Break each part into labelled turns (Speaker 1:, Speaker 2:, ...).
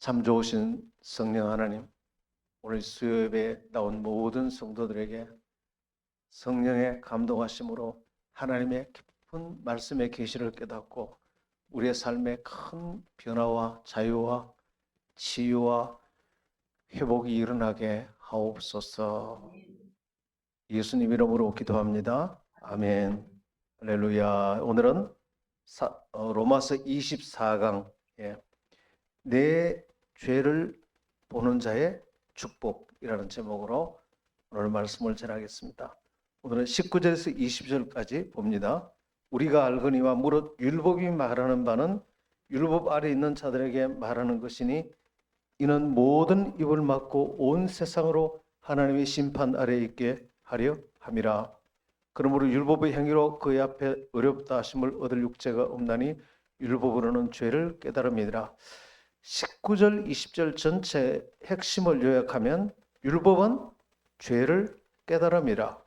Speaker 1: 참 좋으신 성령 하나님, 오늘 수요예배에 나온 모든 성도들에게 성령의 감동하심으로 하나님의 깊은 말씀의 계시를 깨닫고 우리의 삶에 큰 변화와 자유와 치유와 회복이 일어나게 하옵소서. 예수님 이름으로 기도합니다. 아멘. 할렐루야. 오늘은 로마서 24강 내 죄를 보는 자의 축복이라는 제목으로 오늘 말씀을 전하겠습니다. 오늘은 19절에서 20절까지 봅니다. 우리가 알거니와 무릇 율법이 말하는 바는 율법 아래 있는 자들에게 말하는 것이니 이는 모든 입을 막고 온 세상으로 하나님의 심판 아래 있게 하려 함이라. 그러므로 율법의 행위로 그의 앞에 어렵다 하심을 얻을 육체가 없나니 율법으로는 죄를 깨달음이니라. 19절, 20절 전체 핵심을 요약하면 율법은 죄를 깨달음이라.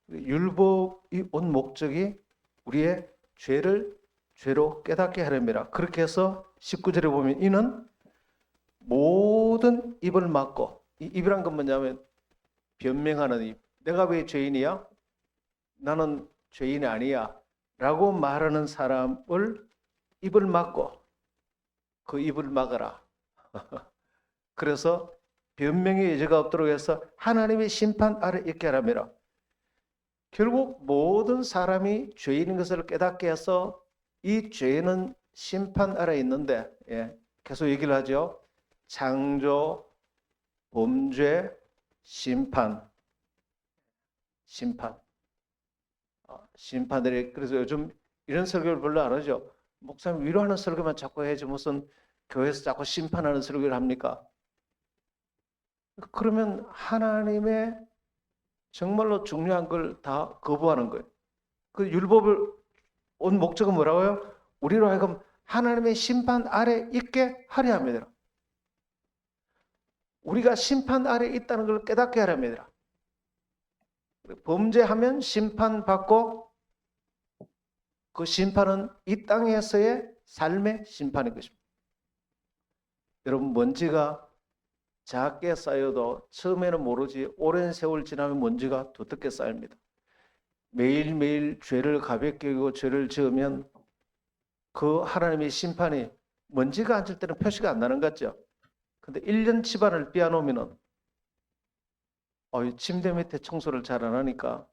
Speaker 1: 율법이 온 목적이 우리의 죄를 죄로 깨닫게 하려니라. 그렇게 해서 19절에 보면 이는 모든 입을 막고, 이 입이란 건 뭐냐면 변명하는 입. 내가 왜 죄인이야? 나는 죄인이 아니야 라고 말하는 사람을 입을 막고 그 입을 막아라. 그래서 변명의 여지가 없도록 해서 하나님의 심판 아래 있게 하라며. 결국 모든 사람이 죄인인 것을 깨닫게 해서 이 죄는 심판 아래 있는데, 계속 얘기를 하죠. 창조, 범죄, 심판. 심판들이. 그래서 요즘 이런 설교를 별로 안 하죠. 목사님 위로하는 설교만 자꾸 해야지 무슨 교회에서 자꾸 심판하는 설교를 합니까? 그러면 하나님의 정말로 중요한 걸 다 거부하는 거예요. 그 율법을 온 목적은 뭐라고요? 우리로 하여금 하나님의 심판 아래 있게 하려 합니다. 우리가 심판 아래 있다는 걸 깨닫게 하려 합니다. 범죄하면 심판받고 그 심판은 이 땅에서의 삶의 심판인 것입니다. 여러분, 먼지가 작게 쌓여도 처음에는 모르지 오랜 세월 지나면 먼지가 두텁게 쌓입니다. 매일매일 죄를 가볍게 여기고 죄를 지으면 그 하나님의 심판이 먼지가 앉을 때는 표시가 안 나는 것 같죠. 근데 1년 집안을 빼놓으면 침대 밑에 청소를 잘 안 하니까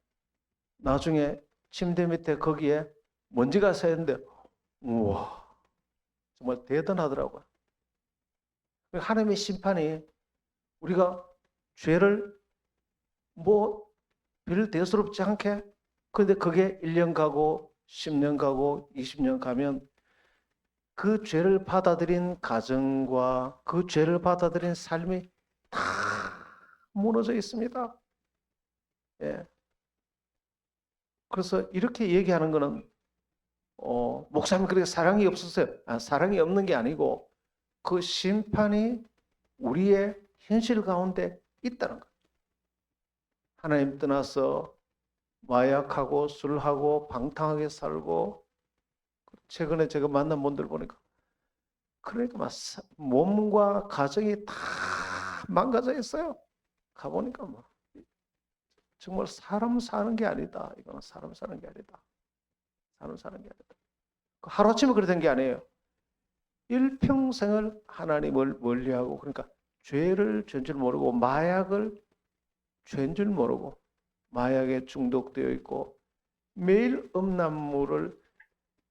Speaker 1: 나중에 침대 밑에 거기에 먼지가 쌓였는데 우와 정말 대단하더라고요. 하나님의 심판이 우리가 죄를 별 대수롭지 않게, 그런데 그게 1년 가고 10년 가고 20년 가면 그 죄를 받아들인 가정과 그 죄를 받아들인 삶이 다 무너져 있습니다. 그래서 이렇게 얘기하는 거는 목사님 그렇게 사랑이 없었어요. 사랑이 없는 게 아니고 그 심판이 우리의 현실 가운데 있다는 거예요. 하나님 떠나서 마약하고 술하고 방탕하게 살고, 최근에 제가 만난 분들 보니까 그러니까 막 몸과 가정이 다 망가져 있어요. 가보니까 막 정말 사람 사는 게 아니다. 이거는 사람 사는 게 아니다. 사람 사는 게 아니다. 하루아침에 그렇게 된 게 아니에요. 일평생을 하나님을 멀리하고, 그러니까 죄를 죄인 줄 모르고 마약을 죄인 줄 모르고 마약에 중독되어 있고 매일 음란물을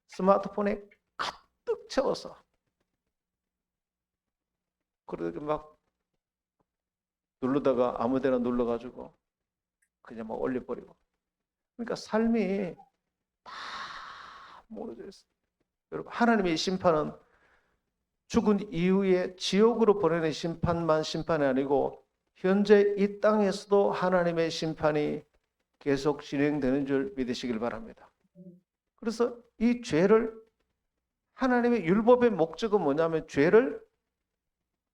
Speaker 1: 스마트폰에 가득 채워서 그렇게 막 누르다가 아무데나 눌러가지고 그냥 막 올려버리고, 그러니까 삶이 다 무너져 있어요. 여러분, 하나님의 심판은 죽은 이후에 지옥으로 보내는 심판만 심판이 아니고 현재 이 땅에서도 하나님의 심판이 계속 진행되는 줄 믿으시길 바랍니다. 그래서 이 죄를, 하나님의 율법의 목적은 뭐냐면 죄를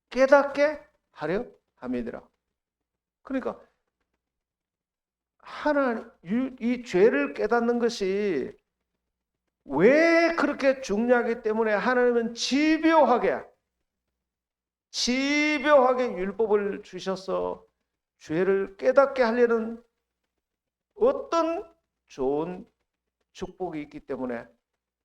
Speaker 1: 깨닫게 하려 함이더라. 그러니까 이 죄를 깨닫는 것이 왜 그렇게 중요하기 때문에 하나님은 집요하게 집요하게 율법을 주셔서 죄를 깨닫게 하려는 어떤 좋은 축복이 있기 때문에,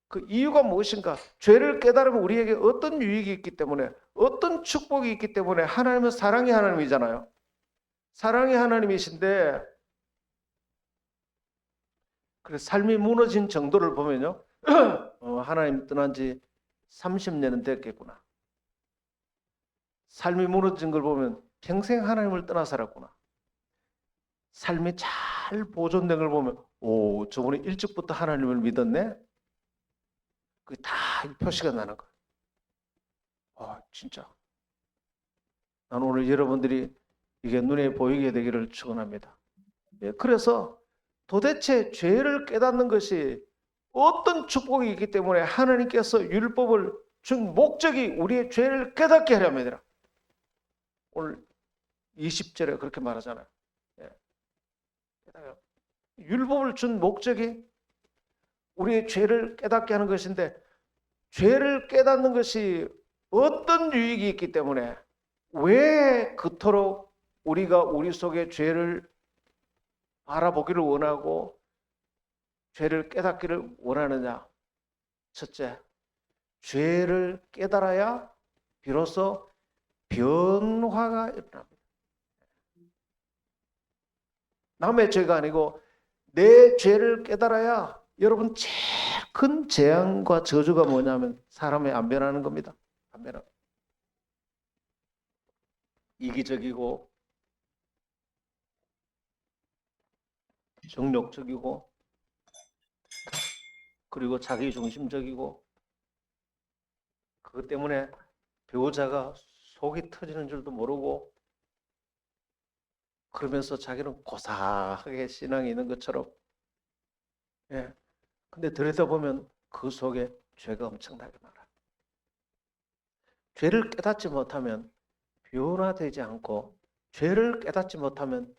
Speaker 1: 그 이유가 무엇인가? 죄를 깨달으면 우리에게 어떤 유익이 있기 때문에, 어떤 축복이 있기 때문에. 하나님은 사랑의 하나님이잖아요. 사랑의 하나님이신데, 그래서 삶이 무너진 정도를 보면요, 하나님 떠난 지 30년은 됐겠구나. 삶이 무너진 걸 보면 평생 하나님을 떠나 살았구나. 삶이 잘 보존된 걸 보면, 오, 저분이 일찍부터 하나님을 믿었네? 그게 다 표시가 나는 거예요. 아, 진짜. 나는 오늘 여러분들이 이게 눈에 보이게 되기를 축원합니다. 예, 그래서 도대체 죄를 깨닫는 것이 어떤 축복이 있기 때문에 하나님께서 율법을 준 목적이 우리의 죄를 깨닫게 하려면, 오늘 20절에 그렇게 말하잖아요. 예. 율법을 준 목적이 우리의 죄를 깨닫게 하는 것인데, 죄를 깨닫는 것이 어떤 유익이 있기 때문에, 왜 그토록 우리가 우리 속에 죄를 알아보기를 원하고 죄를 깨닫기를 원하느냐? 첫째, 죄를 깨달아야 비로소 변화가 일어납니다. 남의 죄가 아니고 내 죄를 깨달아야, 여러분, 제일 큰 재앙과 저주가 뭐냐면 사람이 안 변하는 겁니다. 안 변하. 이기적이고 정욕적이고, 그리고 자기중심적이고, 그것 때문에 배우자가 속이 터지는 줄도 모르고, 그러면서 자기는 고사하게 신앙이 있는 것처럼. 예. 근데 들여다보면 그 속에 죄가 엄청나게 많아요. 죄를 깨닫지 못하면 변화되지 않고, 죄를 깨닫지 못하면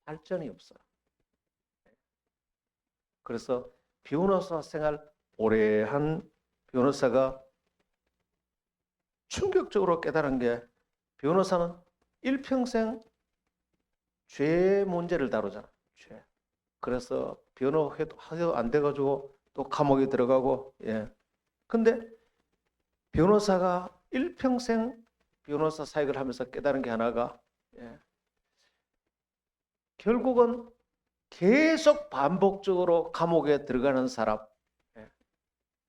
Speaker 1: 발전이 없어요. 그래서 변호사 생활 오래 한 변호사가 충격적으로 깨달은 게, 변호사는 일평생 죄 문제를 다루잖아. 죄. 그래서 변호해도 안 돼가지고 또 감옥에 들어가고. 예. 근데 변호사가 일평생 변호사 사역을 하면서 깨달은 게 하나가, 예, 결국은 계속 반복적으로 감옥에 들어가는 사람, 예,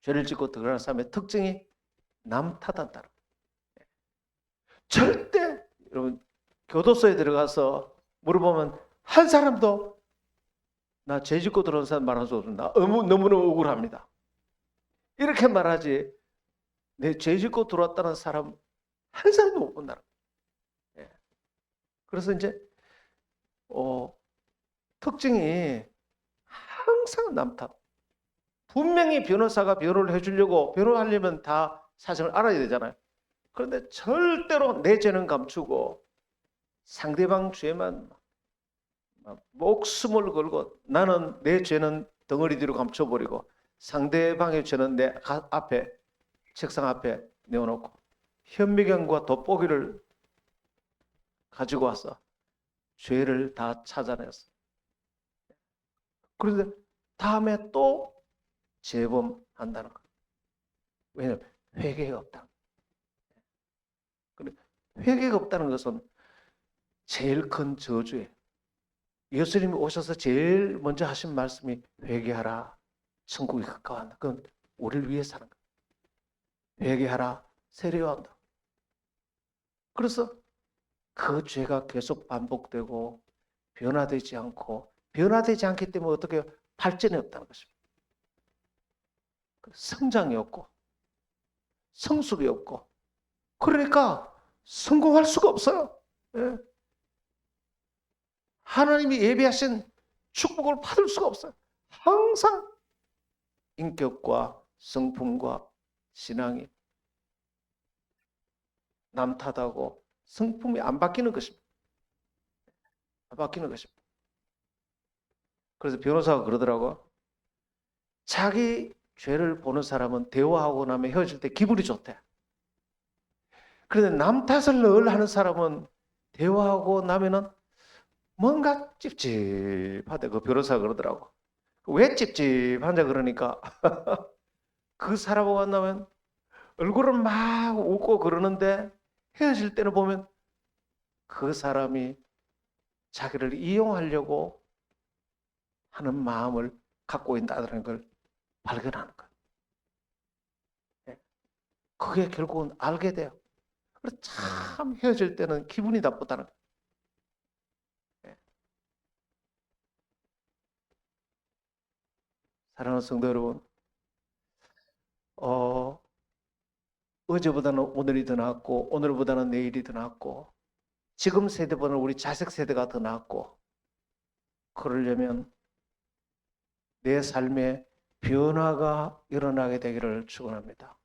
Speaker 1: 죄를 짓고 들어가는 사람의 특징이 남 탓한다. 예. 절대, 여러분, 교도소에 들어가서 물어보면 한 사람도 나 죄 짓고 들어온 사람 말할 수 없습니다. 너무너무 억울합니다. 이렇게 말하지, 내 죄 짓고 들어왔다는 사람 한 사람도 못 본다. 예. 그래서 이제 특징이 항상 남 탓. 분명히 변호사가 변호를 해주려고, 변호하려면 다 사정을 알아야 되잖아요. 그런데 절대로 내 죄는 감추고 상대방 죄만 목숨을 걸고, 나는 내 죄는 덩어리 뒤로 감춰버리고 상대방의 죄는 내 앞에, 책상 앞에 내어놓고 현미경과 돋보기를 가지고 와서 죄를 다 찾아냈어. 그런데 다음에 또 재범한다는 거예요. 왜냐하면 회개가 없다. 회개가 없다는 것은 제일 큰 저주예요. 예수님이 오셔서 제일 먼저 하신 말씀이 회개하라, 천국이 가까웠다. 그건 우리를 위해서 하는 거예요. 회개하라, 세례요한다. 그래서 그 죄가 계속 반복되고 변화되지 않고, 변화되지 않기 때문에 어떻게 발전이 없다는 것입니다. 성장이 없고 성숙이 없고, 그러니까 성공할 수가 없어요. 예. 하나님이 예비하신 축복을 받을 수가 없어요. 항상 인격과 성품과 신앙이 남 탓하고 성품이 안 바뀌는 것입니다. 안 바뀌는 것입니다. 그래서 변호사가 그러더라고. 자기 죄를 보는 사람은 대화하고 나면 헤어질 때 기분이 좋대. 그런데 남 탓을 늘 하는 사람은 대화하고 나면은 뭔가 찝찝하대. 그 변호사가 그러더라고. 왜 찝찝한지 그러니까 그 사람하고 만나면 얼굴은 막 웃고 그러는데 헤어질 때는 보면 그 사람이 자기를 이용하려고 하는 마음을 갖고 있다는 걸 발견하는 거예요. 그게 결국은 알게 돼요. 그래서 참 헤어질 때는 기분이 나쁘다는 거예요. 사랑하는 성도 여러분, 어제보다는 오늘이 더 낫고 오늘보다는 내일이 더 낫고 지금 세대보다는 우리 자식 세대가 더 낫고 그러려면 내 삶에 변화가 일어나게 되기를 축원합니다.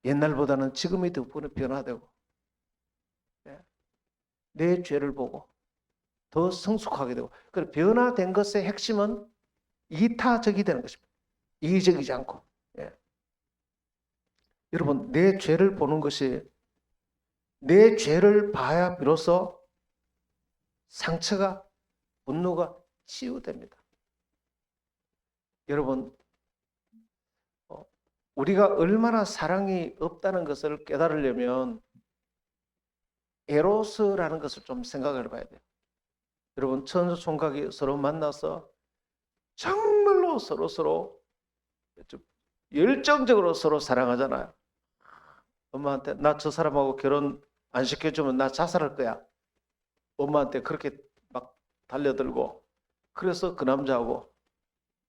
Speaker 1: 옛날보다는 지금이 더 변화되고 내 죄를 보고 더 성숙하게 되고 그리고 변화된 것의 핵심은 이타적이 되는 것입니다. 이기적이지 않고. 여러분 내 죄를 보는 것이 내 죄를 봐야 비로소 상처가 분노가 치유됩니다. 여러분 우리가 얼마나 사랑이 없다는 것을 깨달으려면 에로스라는 것을 좀 생각을 해봐야 돼요. 여러분 천사 총각이 서로 만나서 정말로 서로 열정적으로 서로 사랑하잖아요. 엄마한테 나 저 사람하고 결혼 안 시켜주면 나 자살할 거야. 엄마한테 그렇게 막 달려들고 그래서 그 남자하고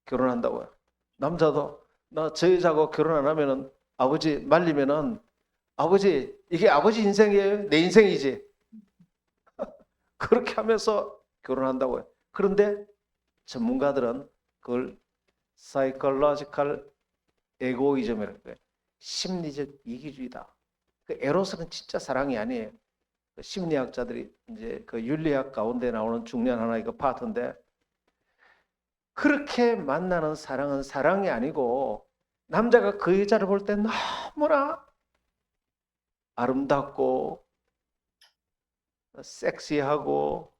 Speaker 1: 결혼한다고요. 남자도 나 저 여자하고 결혼 안 하면은 아버지 말리면은 아버지 이게 아버지 인생이에요? 내 인생이지. 그렇게 하면서 결혼한다고요. 그런데 전문가들은 그걸 psychological egoism이라고 해요. 심리적 이기주의다. 그 에로스는 진짜 사랑이 아니에요. 그 심리학자들이 이제 그 윤리학 가운데 나오는 중요한 하나의 그 파트인데 그렇게 만나는 사랑은 사랑이 아니고 남자가 그 여자를 볼 때 너무나 아름답고 섹시하고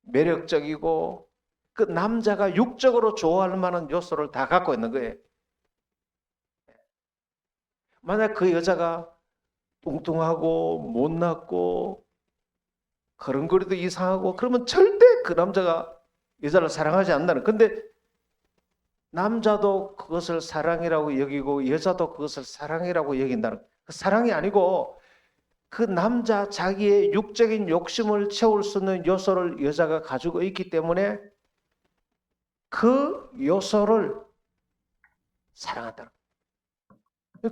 Speaker 1: 매력적이고 그 남자가 육적으로 좋아할 만한 요소를 다 갖고 있는 거예요. 만약 그 여자가 뚱뚱하고 못났고 걸음걸이도 이상하고 그러면 절대 그 남자가 여자를 사랑하지 않는다는. 근데 남자도 그것을 사랑이라고 여기고 여자도 그것을 사랑이라고 여긴다는. 그 사랑이 아니고 그 남자 자기의 육적인 욕심을 채울 수 있는 요소를 여자가 가지고 있기 때문에 그 요소를 사랑한다는.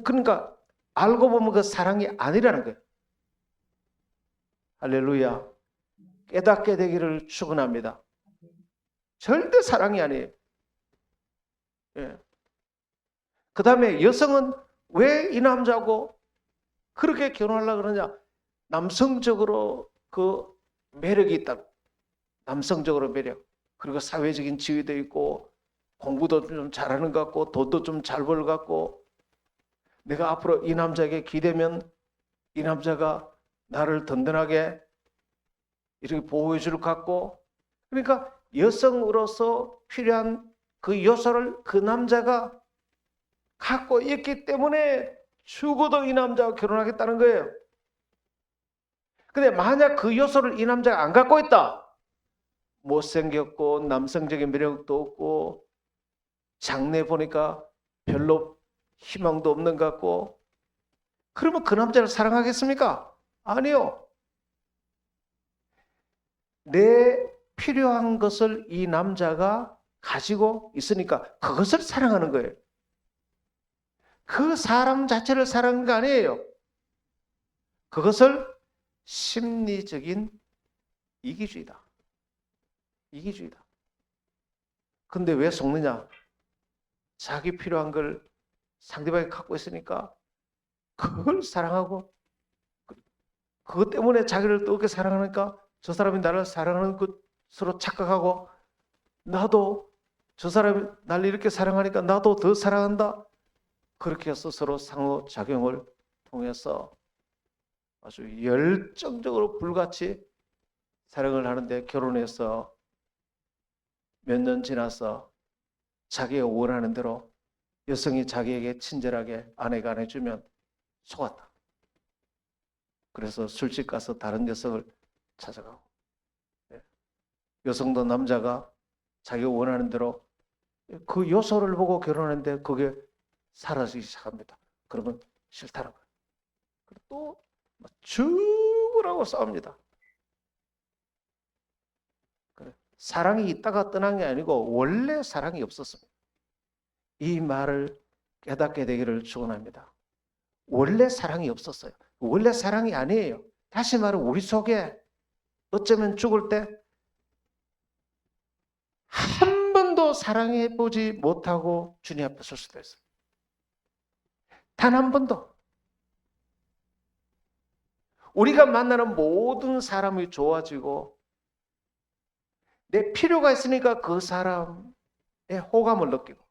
Speaker 1: 그러니까 알고 보면 그 사랑이 아니라는 거예요. 할렐루야. 깨닫게 되기를 축원합니다. 절대 사랑이 아니에요. 그 다음에 여성은 왜 이 남자하고 그렇게 결혼하려고 그러냐? 남성적으로 그 매력이 있다. 남성적으로 매력. 그리고 사회적인 지위도 있고 공부도 좀 잘하는 것 같고 돈도 좀 잘 벌 것 같고 내가 앞으로 이 남자에게 기대면 이 남자가 나를 든든하게 이렇게 보호해 줄 것 같고 그러니까 여성으로서 필요한 그 요소를 그 남자가 갖고 있기 때문에 죽어도 이 남자와 결혼하겠다는 거예요. 근데 만약 그 요소를 이 남자가 안 갖고 있다. 못생겼고 남성적인 매력도 없고 장래 보니까 별로 희망도 없는 것 같고 그러면 그 남자를 사랑하겠습니까? 아니요. 내 필요한 것을 이 남자가 가지고 있으니까 그것을 사랑하는 거예요. 그 사람 자체를 사랑하는 거 아니에요. 그것을 심리적인 이기주의다. 이기주의다. 근데 왜 속느냐? 자기 필요한 걸 상대방이 갖고 있으니까 그걸 사랑하고 그것 때문에 자기를 또 어떻게 사랑하니까 저 사람이 나를 사랑하는 것으로 착각하고 나도 저 사람이 나를 이렇게 사랑하니까 나도 더 사랑한다. 그렇게 해서 서로 상호작용을 통해서 아주 열정적으로 불같이 사랑을 하는데 결혼해서 몇 년 지나서 자기가 원하는 대로 여성이 자기에게 친절하게 아내가 안 해주면 속았다. 그래서 술집 가서 다른 여성을 찾아가고, 여성도 남자가 자기가 원하는 대로 그 요소를 보고 결혼했는데 그게 사라지기 시작합니다. 그러면 싫다는 거예요. 또 죽으라고 싸웁니다. 사랑이 있다가 떠난 게 아니고 원래 사랑이 없었습니다. 이 말을 깨닫게 되기를 축원합니다. 원래 사랑이 없었어요. 원래 사랑이 아니에요. 다시 말해 우리 속에 어쩌면 죽을 때 한 번도 사랑해 보지 못하고 주님 앞에 설 수도 있어요. 단 한 번도. 우리가 만나는 모든 사람이 좋아지고 내 필요가 있으니까 그 사람의 호감을 느끼고,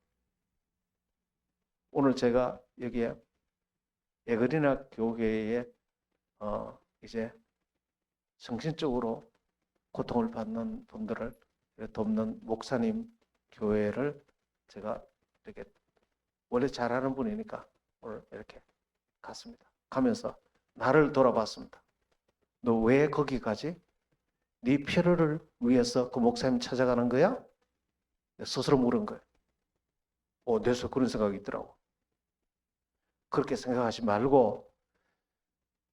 Speaker 1: 오늘 제가 여기에 에그리나 교회에 이제 정신적으로 고통을 받는 분들을 돕는 목사님 교회를 제가 이렇게 원래 잘하는 분이니까 오늘 이렇게 갔습니다. 가면서 나를 돌아봤습니다. 너 왜 거기 가지? 네 필요를 위해서 그 목사님 찾아가는 거야? 스스로 물은 거예요. 내 속에 그런 생각이 있더라고. 그렇게 생각하지 말고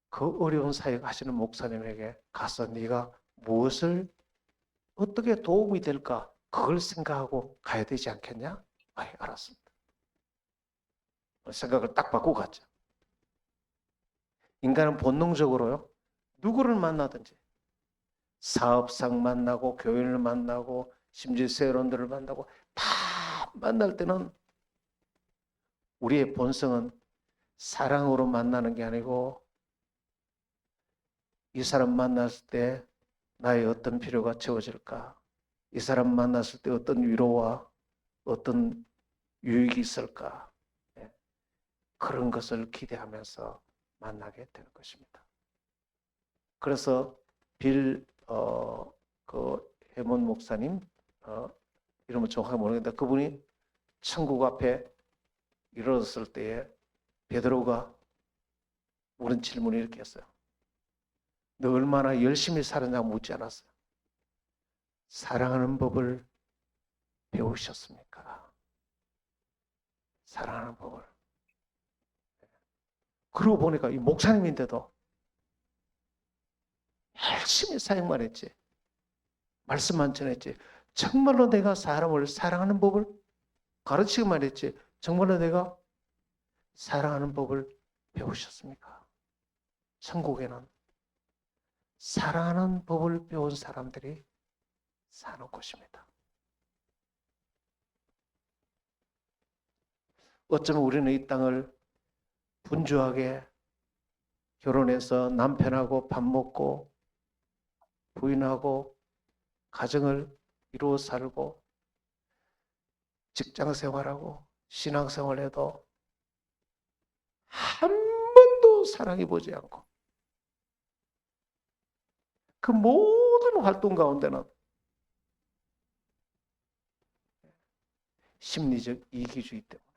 Speaker 1: 그 어려운 사역 하시는 목사님에게 가서 네가 무엇을 어떻게 도움이 될까 그걸 생각하고 가야 되지 않겠냐? 알았습니다. 생각을 딱 바꾸고 갔죠. 인간은 본능적으로요, 누구를 만나든지 사업상 만나고 교인을 만나고 심지어 세론들을 만나고 다 만날 때는 우리의 본성은 사랑으로 만나는 게 아니고 이 사람 만났을 때 나의 어떤 필요가 채워질까? 이 사람 만났을 때 어떤 위로와 어떤 유익이 있을까? 그런 것을 기대하면서 만나게 되는 것입니다. 그래서 그 해몬 목사님, 이름은 정확하게 모르겠는데 그분이 천국 앞에 이르렀을 때에 베드로가 물은 질문을 이렇게 했어요. 너 얼마나 열심히 살았냐고 묻지 않았어요. 사랑하는 법을 배우셨습니까? 사랑하는 법을. 그러고 보니까 이 목사님인데도 열심히 사역만 했지, 말씀만 전했지, 정말로 내가 사람을 사랑하는 법을 가르치기만 했지 정말로 내가 사랑하는 법을 배우셨습니까? 천국에는 사랑하는 법을 배운 사람들이 사는 곳입니다. 어쩌면 우리는 이 땅을 분주하게 결혼해서 남편하고 밥 먹고 부인하고 가정을 이루어 살고 직장 생활하고 신앙 생활해도 한 번도 사랑해 보지 않고 그 모든 활동 가운데는 심리적 이기주의 때문에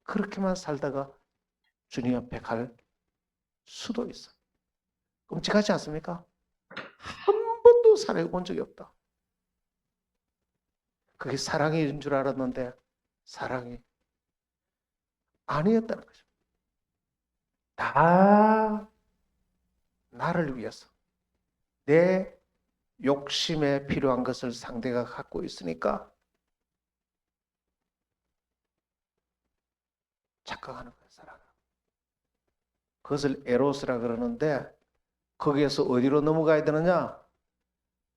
Speaker 1: 그렇게만 살다가 주님 앞에 갈 수도 있어요. 끔찍하지 않습니까? 한 번도 사랑해 본 적이 없다. 그게 사랑인 줄 알았는데 사랑이 아니었다는 거죠. 다 나를 위해서 내 욕심에 필요한 것을 상대가 갖고 있으니까 착각하는 거예요. 사랑을. 그것을 에로스라 그러는데 거기에서 어디로 넘어가야 되느냐?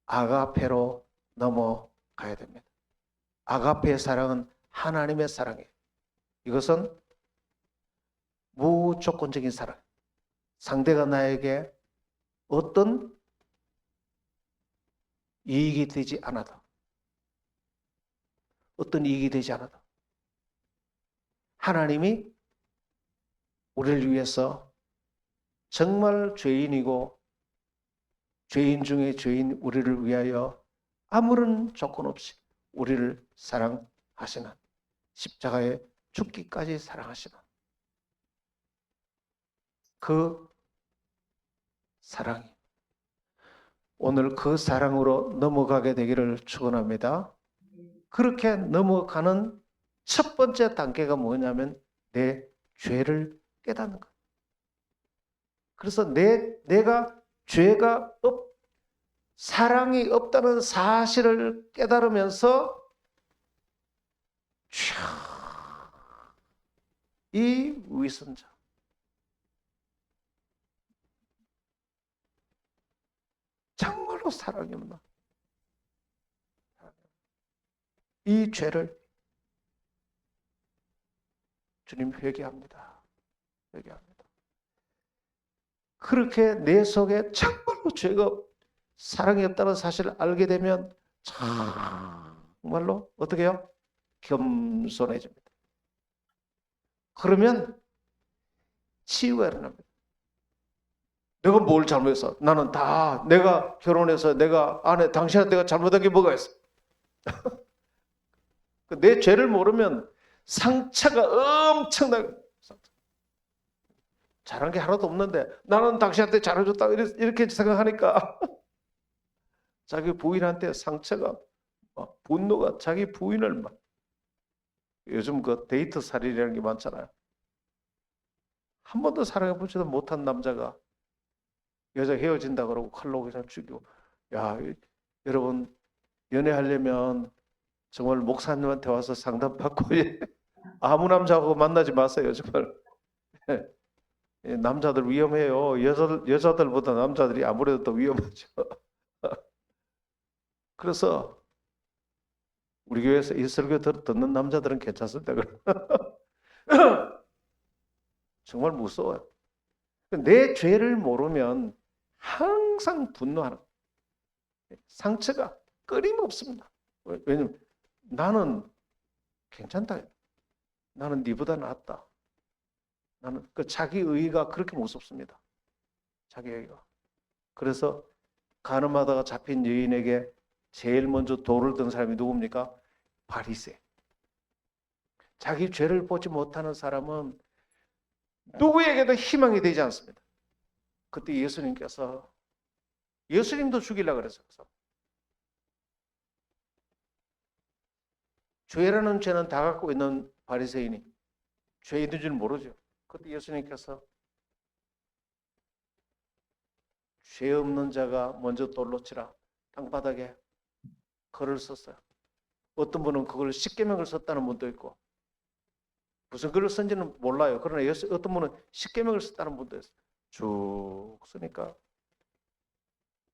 Speaker 1: 아가페로 넘어가야 됩니다. 아가페의 사랑은 하나님의 사랑이에요. 이것은 무조건적인 사랑. 상대가 나에게 어떤 이익이 되지 않아도, 어떤 이익이 되지 않아도 하나님이 우리를 위해서 정말 죄인이고 죄인 중에 죄인 우리를 위하여 아무런 조건 없이 우리를 사랑하시는, 십자가에 죽기까지 사랑하시는 그 사랑이 오늘 그 사랑으로 넘어가게 되기를 축원합니다. 그렇게 넘어가는 첫 번째 단계가 뭐냐면 내 죄를 깨닫는 것. 그래서 내가 죄가 사랑이 없다는 사실을 깨달으면서 이 위선자, 정말로 사랑이 없나? 이 죄를 주님 회개합니다. 회개합니다. 그렇게 내 속에 정말로 죄가 사랑이 없다는 사실을 알게 되면 정말로 어떻게 해요? 겸손해집니다. 그러면 치유가 일어납니다. 내가 뭘 잘못했어? 나는 다 내가 결혼해서 내가 아내 당신한테 내가 잘못한 게 뭐가 있어? 내 죄를 모르면 상처가 엄청나게 잘한 게 하나도 없는데 나는 당신한테 잘해줬다 이렇게 생각하니까 자기 부인한테 상처가 분노가 자기 부인을 막 요즘 그 데이트 살인이라는 게 많잖아요. 한 번도 사랑해보지도 못한 남자가 여자 헤어진다 그러고 칼로 그냥 죽이고. 야, 여러분 연애하려면 정말 목사님한테 와서 상담받고 아무 남자하고 만나지 마세요. 정말 남자들 위험해요. 여자들보다 남자들이 아무래도 더 위험하죠. 그래서 우리 교회에서 이 설교 듣는 남자들은 괜찮습니다. 정말 무서워요. 내 죄를 모르면 항상 분노하는, 상처가 끊임없습니다. 왜냐면 나는 괜찮다. 나는 네보다 낫다. 나는 그 자기 의의가 그렇게 무섭습니다. 자기 의의가. 그래서 간음하다가 잡힌 여인에게 제일 먼저 돌을 든 사람이 누굽니까? 바리새. 자기 죄를 보지 못하는 사람은 누구에게도 희망이 되지 않습니다. 그때 예수님도 죽이려고 그랬어요. 죄라는 죄는 다 갖고 있는 바리새인이 죄 있는 줄 모르죠. 그때 예수님께서 죄 없는 자가 먼저 돌로 치라 땅바닥에 글을 썼어요. 어떤 분은 그걸 십계명을 썼다는 분도 있고 무슨 글을 쓴지는 몰라요. 그러나 어떤 분은 십계명을 썼다는 분도 있어요. 쭉 쓰니까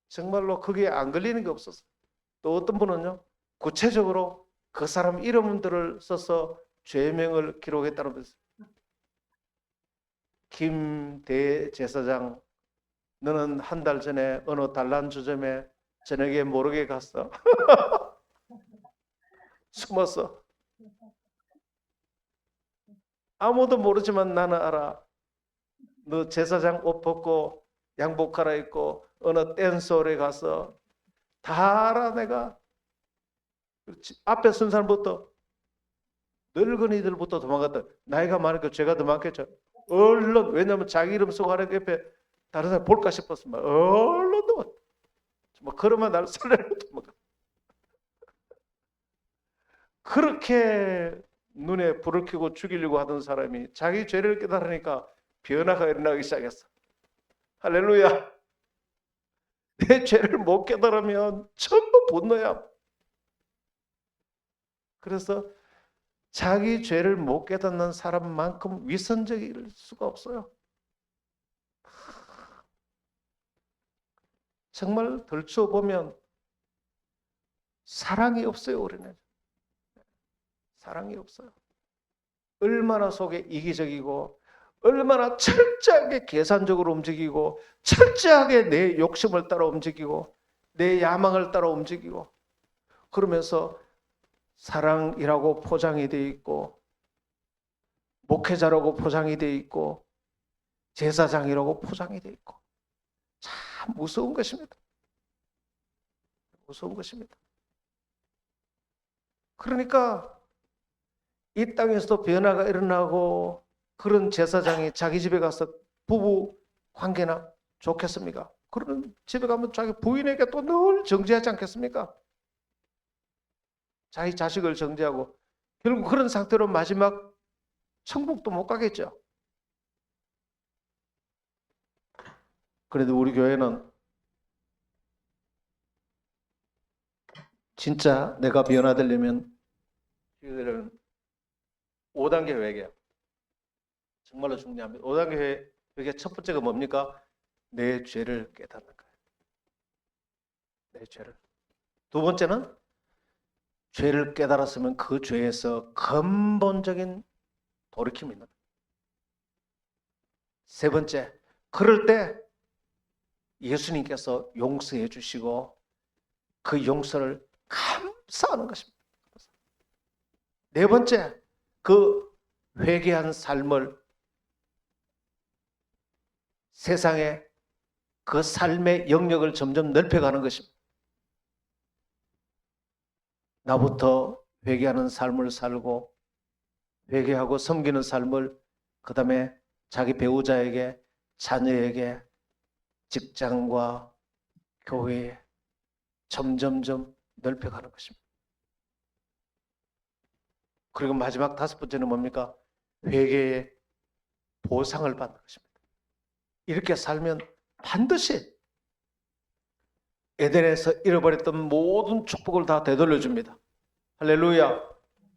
Speaker 1: 정말로 그게 안 걸리는 게 없었어요. 또 어떤 분은요 구체적으로 그 사람 이름들을 써서 죄명을 기록했다는 분도 있어요. 김 대제사장, 너는 한 달 전에 어느 단란주점에 저녁에 모르게 갔어. 숨었어. 아무도 모르지만 나는 알아. 너 제사장 옷 벗고 양복 갈아입고 어느 댄스홀에 가서 다 알아 내가. 앞에 쓴 사람부터 늙은이들부터 도망갔다. 나이가 많으니까 죄가 더 많겠죠. 얼른, 왜냐면 자기 이름 쓰고 하는 옆에 다른 사람 볼까 싶었어. 얼른 도망. 그러면 나를 살려고 도망가. 그렇게 눈에 불을 켜고 죽이려고 하던 사람이 자기 죄를 깨달으니까 변화가 일어나기 시작했어. 할렐루야. 내 죄를 못 깨달으면 전부 분노야. 그래서 자기 죄를 못 깨닫는 사람만큼 위선적일 수가 없어요. 정말 덜쳐보면 사랑이 없어요. 우리는 사랑이 없어요. 얼마나 속에 이기적이고 얼마나 철저하게 계산적으로 움직이고 철저하게 내 욕심을 따라 움직이고 내 야망을 따라 움직이고 그러면서 사랑이라고 포장이 돼 있고 목회자라고 포장이 돼 있고 제사장이라고 포장이 되어 있고 참 무서운 것입니다. 무서운 것입니다. 그러니까 이 땅에서도 변화가 일어나고 그런 제사장이 자기 집에 가서 부부 관계나 좋겠습니까? 그런 집에 가면 자기 부인에게 또 늘 정죄하지 않겠습니까? 자기 자식을 정죄하고 결국 그런 상태로 마지막 천국도 못 가겠죠. 그래도 우리 교회는 진짜 내가 변화되려면 5단계 회개야. 정말로 중요합니다. 5단계 회개 첫 번째가 뭡니까? 내 죄를 깨닫는 거예요. 내 죄를. 두 번째는 죄를 깨달았으면 그 죄에서 근본적인 돌이킴이 있는 거예요. 세 번째, 그럴 때 예수님께서 용서해 주시고 그 용서를 감사하는 것입니다. 네 번째, 그 회개한 삶을 세상에 그 삶의 영역을 점점 넓혀가는 것입니다. 나부터 회개하는 삶을 살고 회개하고 섬기는 삶을 그 다음에 자기 배우자에게, 자녀에게, 직장과 교회에 점점점 넓혀가는 것입니다. 그리고 마지막 다섯 번째는 뭡니까? 회개의 보상을 받는 것입니다. 이렇게 살면 반드시 에덴에서 잃어버렸던 모든 축복을 다 되돌려줍니다. 할렐루야.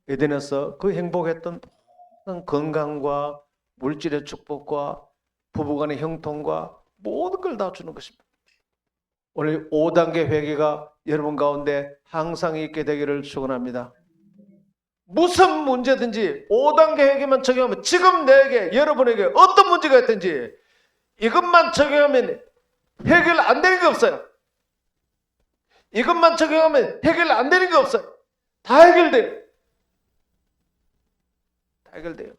Speaker 1: 에덴에서 그 행복했던 모든 건강과 물질의 축복과 부부간의 형통과 모든 걸 다 주는 것입니다. 오늘 5단계 회개가 여러분 가운데 항상 있게 되기를 축원합니다. 무슨 문제든지 5단계 회개만 적용하면 지금 내게 여러분에게 어떤 문제가 있든지 이것만 적용하면 해결 안 되는 게 없어요. 이것만 적용하면 해결 안 되는 게 없어요. 다 해결돼요. 다 해결돼요.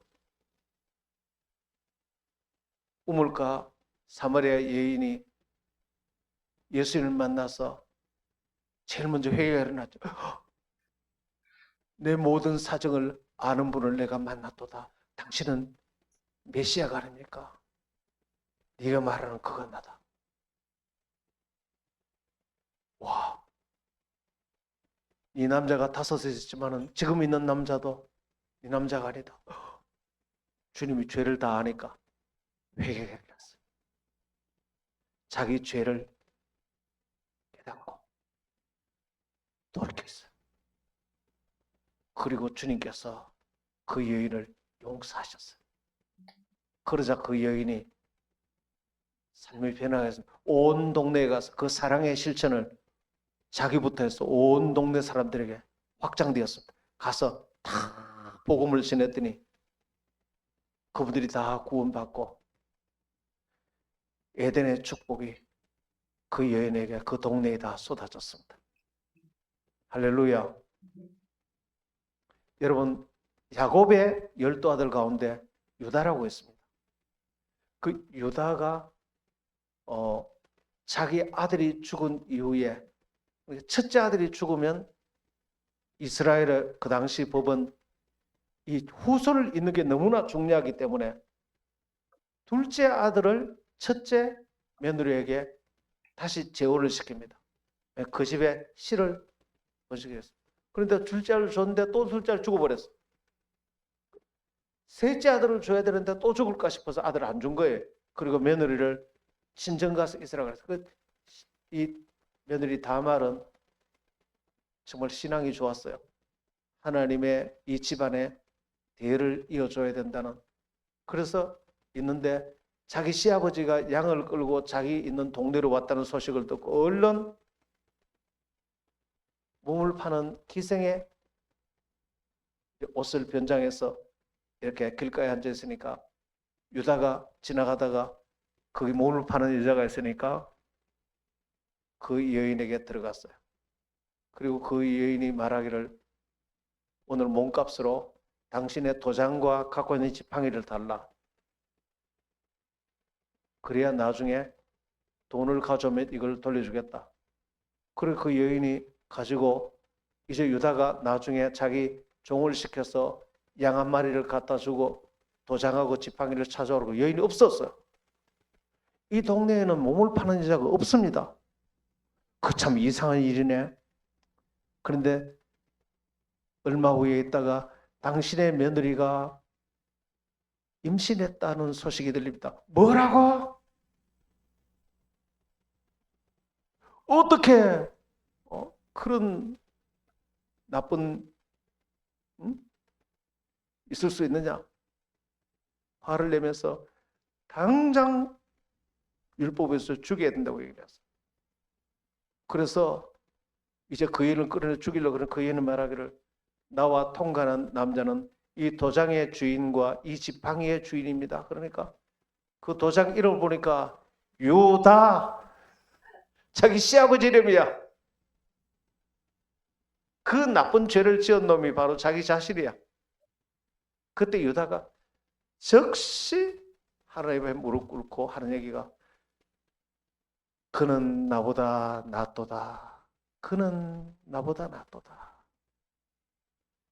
Speaker 1: 우물가 사마리아 여인이 예수님을 만나서 제일 먼저 회개가 일어났죠. 내 모든 사정을 아는 분을 내가 만났도다. 당신은 메시아가 아닙니까? 네가 말하는 그가 나다. 와, 이 남자가 5에 있지만은 지금 있는 남자도 이 남자가 아니다. 주님이 죄를 다 아니까 회개가 일어났어요. 자기 죄를 깨닫고 돌이켰어요. 그리고 주님께서 그 여인을 용서하셨어요. 그러자 그 여인이 삶의 변화가 있습니다. 온 동네에 가서 그 사랑의 실천을 자기부터 해서 온 동네 사람들에게 확장되었습니다. 가서 다 복음을 전했더니 그분들이 다 구원받고 에덴의 축복이 그 여인에게 그 동네에 다 쏟아졌습니다. 할렐루야. 여러분, 야곱의 12아들 가운데 유다라고 있습니다. 그 유다가 자기 아들이 죽은 이후에 첫째 아들이 죽으면 이스라엘의 그 당시 법은 이 후손을 잇는 게 너무나 중요하기 때문에 둘째 아들을 첫째 며느리에게 다시 제호를 시킵니다. 그 집에 씨를 버시게 했어요. 그런데 둘째 아들을 줬는데 또 둘째 아들 죽어버렸어요. 셋째 아들을 줘야 되는데 또 죽을까 싶어서 아들을 안 준 거예요. 그리고 며느리를 친정 가서 있으라고 했어요. 이 며느리 다말은 정말 신앙이 좋았어요. 하나님의 이 집안에 대를 이어줘야 된다는. 그래서 있는데 자기 시아버지가 양을 끌고 자기 있는 동네로 왔다는 소식을 듣고 얼른 몸을 파는 기생의 옷을 변장해서 이렇게 길가에 앉아 있으니까 유다가 지나가다가 거기 몸을 파는 여자가 있으니까 그 여인에게 들어갔어요. 그리고 그 여인이 말하기를 오늘 몸값으로 당신의 도장과 갖고 있는 지팡이를 달라. 그래야 나중에 돈을 가져오면 이걸 돌려주겠다. 그리고 그 여인이 가지고 이제 유다가 나중에 자기 종을 시켜서 양 한 마리를 갖다 주고 도장하고 지팡이를 찾아오고 여인이 없었어요. 이 동네에는 몸을 파는 여자가 없습니다. 그 참 이상한 일이네. 그런데 얼마 후에 있다가 당신의 며느리가 임신했다는 소식이 들립니다. 뭐라고? 어떻게 그런 나쁜 있을 수 있느냐? 화를 내면서 당장 율법에서 죽여야 된다고 얘기했어요. 그래서 이제 그 여인을 끌어내 죽이려고 그런 그 여인은 말하기를 나와 통관한 남자는 이 도장의 주인과 이 지팡이의 주인입니다. 그러니까 그 도장 이름을 보니까 유다, 자기 시아버지 이름이야. 그 나쁜 죄를 지은 놈이 바로 자기 자신이야. 그때 유다가 즉시 하나님의 무릎 꿇고 하는 얘기가 그는 나보다 낫도다. 그는 나보다 낫도다.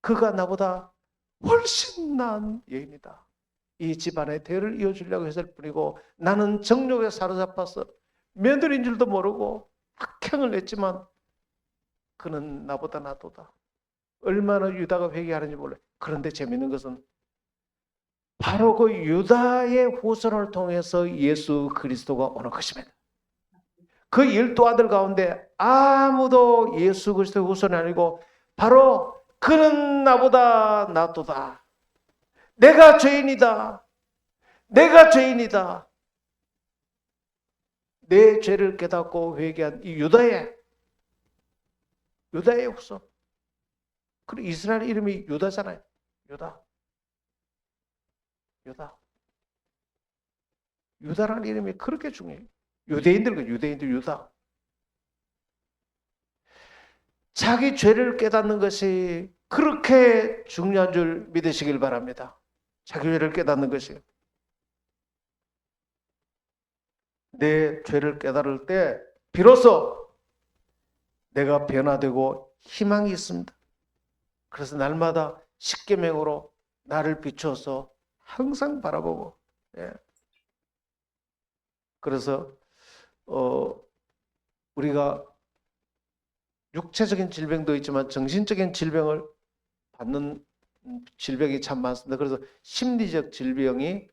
Speaker 1: 그가 나보다 훨씬 나은 여인이다. 이 집안의 대를 이어주려고 했을 뿐이고 나는 정욕에 사로잡혀서 며느리인 줄도 모르고 악행을 냈지만 그는 나보다 낫도다. 얼마나 유다가 회개하는지 몰라요. 그런데 재밌는 것은 바로 그 유다의 후손을 통해서 예수 그리스도가 오는 것입니다. 그 12아들 가운데 아무도 예수 그리스도의 후손이 아니고 바로 그는 나보다 낫도다. 내가 죄인이다. 내가 죄인이다. 내 죄를 깨닫고 회개한 이 유다의 후손. 그리고 이스라엘 이름이 유다잖아요. 유다. 유다라는 이름이 그렇게 중요해요. 유대인들 유다. 자기 죄를 깨닫는 것이 그렇게 중요한 줄 믿으시길 바랍니다. 자기 죄를 깨닫는 것이. 내 죄를 깨달을 때 비로소 내가 변화되고 희망이 있습니다. 그래서 날마다 십계명으로 나를 비추어서 항상 바라보고, 그래서 우리가 육체적인 질병도 있지만 정신적인 질병을 받는 질병이 참 많습니다. 그래서 심리적 질병이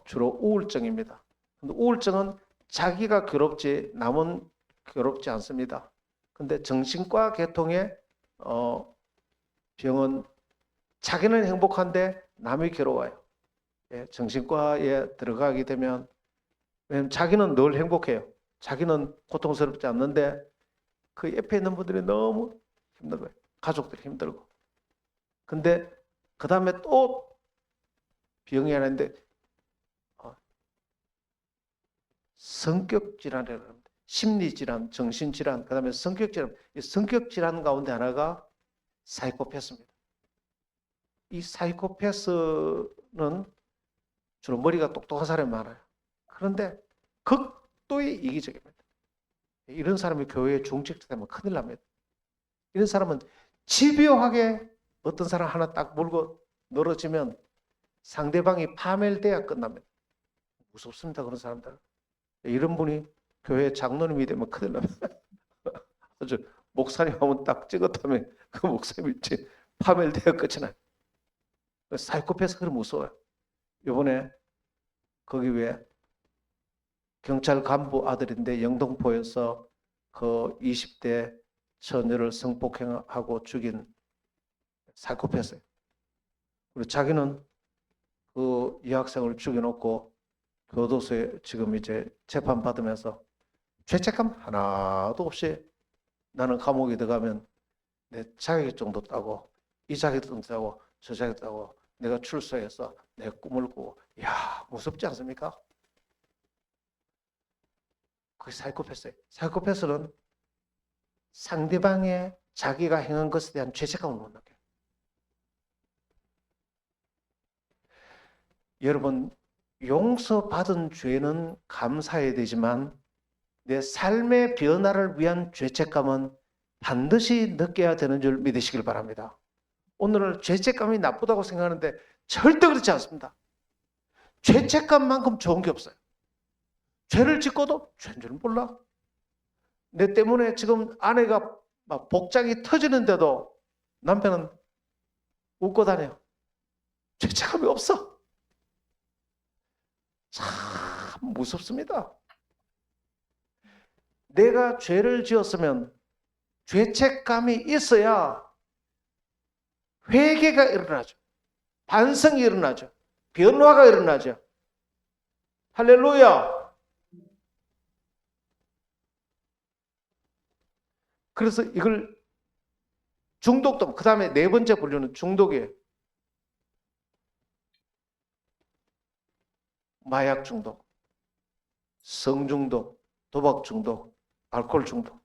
Speaker 1: 주로 우울증입니다. 근데 우울증은 자기가 괴롭지 남은 괴롭지 않습니다. 근데 정신과 계통의 병은 자기는 행복한데 남이 괴로워요. 정신과에 들어가게 되면 왜냐하면 자기는 늘 행복해요. 자기는 고통스럽지 않는데 그 옆에 있는 분들이 너무 힘든 거예요. 가족들이 힘들고. 근데 그 다음에 또 병이 하나 있는데 성격질환이라고 합니다. 심리질환, 정신질환, 그 다음에 성격질환. 이 성격질환 가운데 하나가 사이코패스입니다. 이 사이코패스는 주로 머리가 똑똑한 사람이 많아요. 그런데 극도의 이기적입니다. 이런 사람이 교회에 중직되면 큰일 납니다. 이런 사람은 집요하게 어떤 사람 하나 딱 물고 늘어지면 상대방이 파멸돼야 끝납니다. 무섭습니다. 그런 사람들. 이런 분이 교회 장로님이 되면 큰일 납니다. 아주 목사님 하면 딱 찍었다면 그 목사님이 파멸돼야 끝이 나요. 사이코패스 그럼 무서워요. 이번에 거기 왜 경찰 간부 아들인데 영등포에서 그 20대 처녀를 성폭행하고 죽인 사이코패스예요. 그리고 자기는 그 여학생을 죽여놓고 교도소에 지금 이제 재판받으면서 죄책감 하나도 없이 나는 감옥에 들어가면 내 자격증도 따고 이 자격증도 따고 저 자격증도 따고 내가 출소해서 내 꿈을 꾸고 이야 무섭지 않습니까? 그게 사이코패스예요. 사이코패스는 상대방의 자기가 행한 것에 대한 죄책감을 못 느껴요. 여러분 용서받은 죄는 감사해야 되지만 내 삶의 변화를 위한 죄책감은 반드시 느껴야 되는 줄 믿으시길 바랍니다. 오늘 죄책감이 나쁘다고 생각하는데 절대 그렇지 않습니다. 죄책감만큼 좋은 게 없어요. 죄를 짓고도 죄인 줄 몰라. 내 때문에 지금 아내가 막 복장이 터지는데도 남편은 웃고 다녀요. 죄책감이 없어. 참 무섭습니다. 내가 죄를 지었으면 죄책감이 있어야 회개가 일어나죠. 반성이 일어나죠. 변화가 일어나죠. 할렐루야. 그래서 이걸 중독도, 그 다음에 네 번째 분류는 중독이에요. 마약 중독, 성 중독, 도박 중독, 알코올 중독.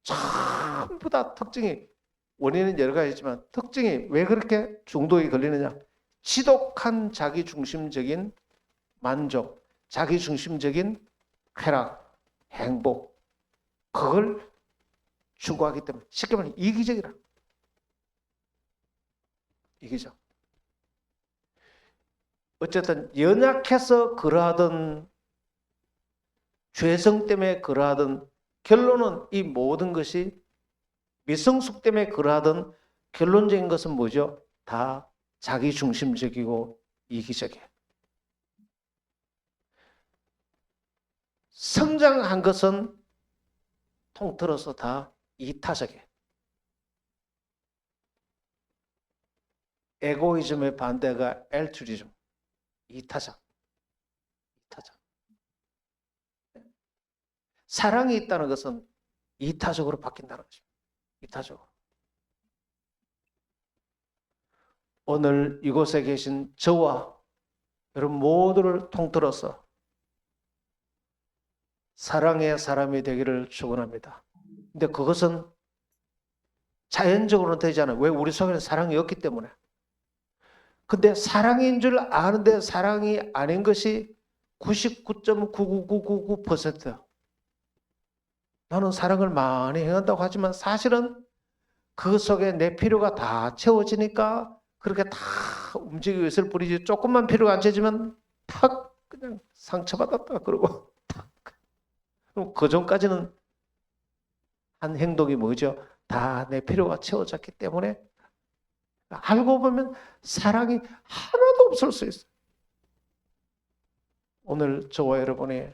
Speaker 1: 전부 다 특징이, 원인은 여러 가지지만 특징이 왜 그렇게 중독이 걸리느냐. 지독한 자기중심적인 만족, 자기중심적인 쾌락, 행복, 그걸 추구하기 때문에 쉽게 말하면 이기적이라. 이기적. 어쨌든 연약해서 그러하던, 죄성 때문에 그러하던, 결론은 이 모든 것이 미성숙 때문에 그러하던 결론적인 것은 뭐죠? 다 자기중심적이고 이기적이에요. 성장한 것은 통틀어서 다 이타적이에요. 에고이즘의 반대가 엘투리즘, 이타적. 이타적. 사랑이 있다는 것은 이타적으로 바뀐다는 것입니다. 이타적으로. 오늘 이곳에 계신 저와 여러분 모두를 통틀어서 사랑의 사람이 되기를 축원합니다. 근데 그것은 자연적으로는 되지 않아요. 왜? 우리 속에는 사랑이 없기 때문에. 근데 사랑인 줄 아는데 사랑이 아닌 것이 99.99999%. 나는 사랑을 많이 행한다고 하지만 사실은 그 속에 내 필요가 다 채워지니까 그렇게 다 움직이고 있을 뿐이지, 조금만 필요가 안 채워지면 탁 그냥 상처받았다 그러고 탁. 그럼 그 전까지는 한 행동이 뭐죠? 다 내 필요가 채워졌기 때문에. 알고 보면 사랑이 하나도 없을 수 있어요. 오늘 저와 여러분이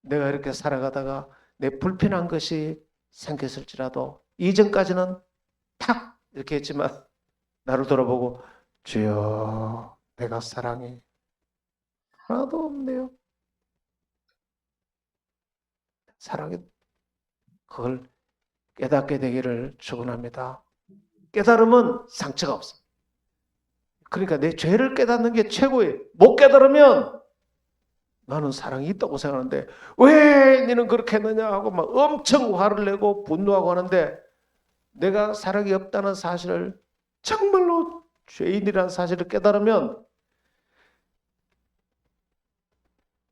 Speaker 1: 내가 이렇게 살아가다가 내 불편한 것이 생겼을지라도 이전까지는 탁 이렇게 했지만 나를 돌아보고 주여 내가 사랑이 하나도 없네요. 사랑이, 그걸 깨닫게 되기를 축원합니다. 깨달으면 상처가 없어. 그러니까 내 죄를 깨닫는 게 최고예요. 못 깨달으면 나는 사랑이 있다고 생각하는데 왜 너는 그렇게 했느냐 하고 막 엄청 화를 내고 분노하고 하는데, 내가 사랑이 없다는 사실을, 정말로 죄인이라는 사실을 깨달으면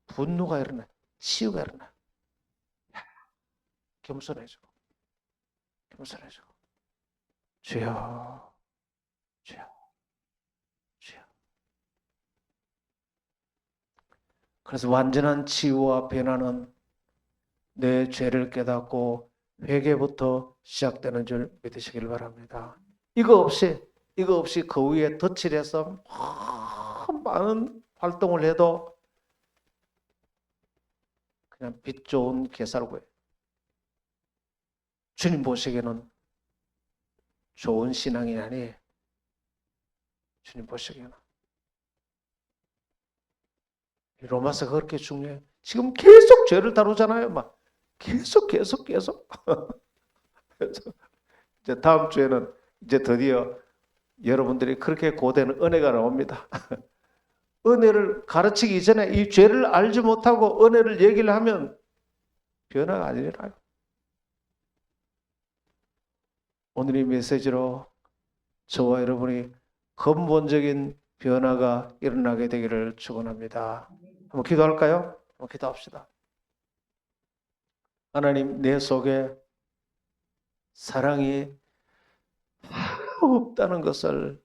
Speaker 1: 분노가 일어나요. 치유가 일어나요. 겸손해지고 겸손해지고 주여 주여 주여. 그래서 완전한 치유와 변화는 내 죄를 깨닫고 회개부터 시작되는 줄 믿으시길 바랍니다. 이거 없이 그 위에 덧칠해서 많은 활동을 해도 그냥 빛 좋은 개살구예요. 주님 보시기에는 좋은 신앙이 아니에요. 주님 보시기에는. 로마서가 그렇게 중요해요. 지금 계속 죄를 다루잖아요. 막 계속. 이제 다음 주에는 이제 드디어 여러분들이 그렇게 고대는 은혜가 나옵니다. 은혜를 가르치기 전에 이 죄를 알지 못하고 은혜를 얘기를 하면 변화가 안 일어나요. 오늘 이 메시지로 저와 여러분이 근본적인 변화가 일어나게 되기를 축원합니다. 한번 기도할까요? 한번 기도합시다. 하나님, 내 속에 사랑이 없다는 것을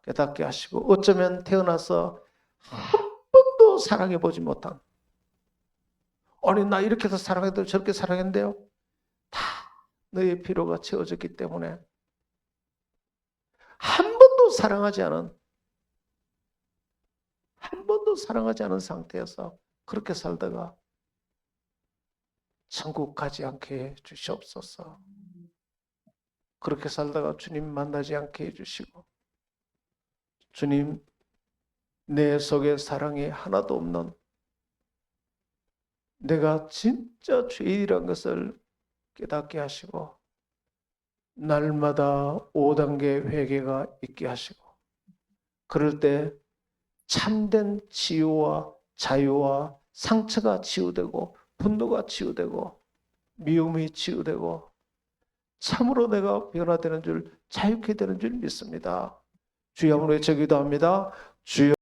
Speaker 1: 깨닫게 하시고, 어쩌면 태어나서 한 번도 사랑해 보지 못한, 아니 나 이렇게 해서 사랑해도 저렇게 사랑했는데요, 다 너의 피로가 채워졌기 때문에 한 번도 사랑하지 않은, 한 번도 사랑하지 않은 상태에서 그렇게 살다가 천국 가지 않게 해 주시옵소서. 그렇게 살다가 주님 만나지 않게 해주시고, 주님, 내 속에 사랑이 하나도 없는, 내가 진짜 죄인이란 것을 깨닫게 하시고, 날마다 5단계 회개가 있게 하시고, 그럴 때 참된 치유와 자유와 상처가 치유되고, 분노가 치유되고, 미움이 치유되고, 참으로 내가 변화되는 줄, 자유케 되는 줄 믿습니다. 주여 한번 외쳐 기도합니다. 주여.